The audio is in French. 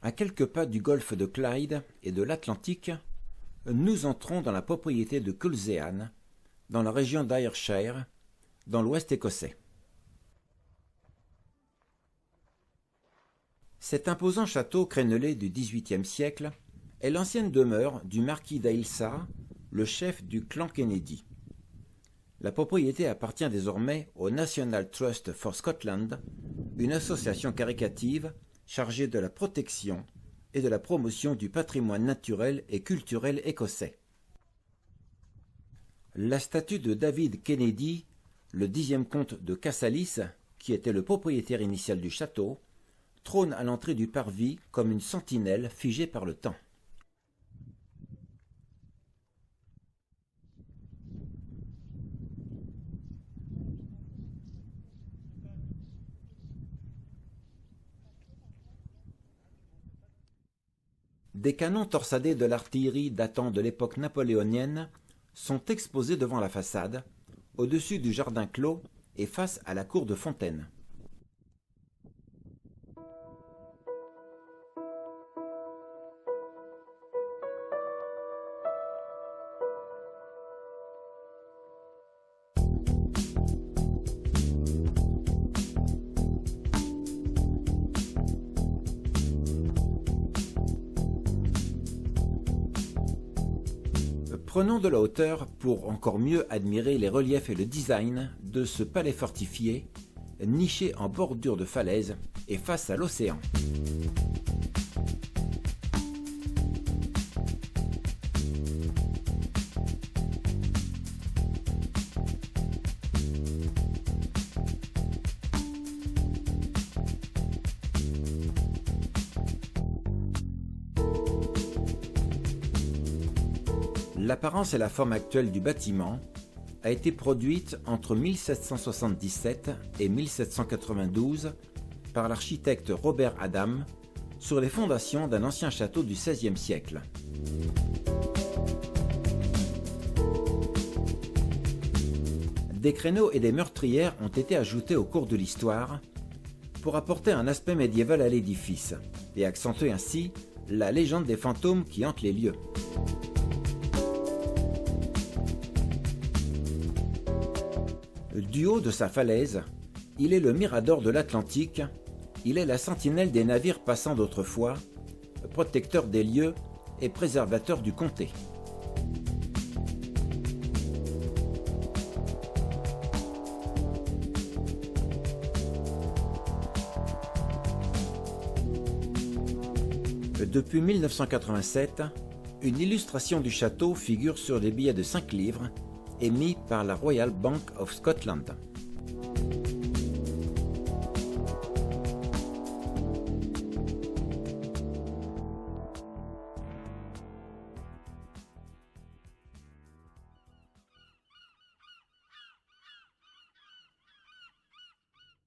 À quelques pas du golfe de Clyde et de l'Atlantique, nous entrons dans la propriété de Culzean, dans la région d'Ayrshire, dans l'ouest écossais. Cet imposant château crénelé du XVIIIe siècle est l'ancienne demeure du marquis d'Ailsa, le chef du clan Kennedy. La propriété appartient désormais au National Trust for Scotland, une association caritative chargée de la protection et de la promotion du patrimoine naturel et culturel écossais. La statue de David Kennedy, le 10e comte de Cassalis, qui était le propriétaire initial du château, trône à l'entrée du parvis comme une sentinelle figée par le temps. Des canons torsadés de l'artillerie datant de l'époque napoléonienne sont exposés devant la façade, au-dessus du jardin clos et face à la cour de Fontaine. Prenons de la hauteur pour encore mieux admirer les reliefs et le design de ce palais fortifié, niché en bordure de falaise et face à l'océan. L'apparence et la forme actuelle du bâtiment a été produite entre 1777 et 1792 par l'architecte Robert Adam sur les fondations d'un ancien château du XVIe siècle. Des créneaux et des meurtrières ont été ajoutés au cours de l'histoire pour apporter un aspect médiéval à l'édifice et accentuer ainsi la légende des fantômes qui hantent les lieux. Du haut de sa falaise, il est le mirador de l'Atlantique, il est la sentinelle des navires passant d'autrefois, protecteur des lieux et préservateur du comté. Depuis 1987, une illustration du château figure sur des billets de 5 livres émis par la Royal Bank of Scotland.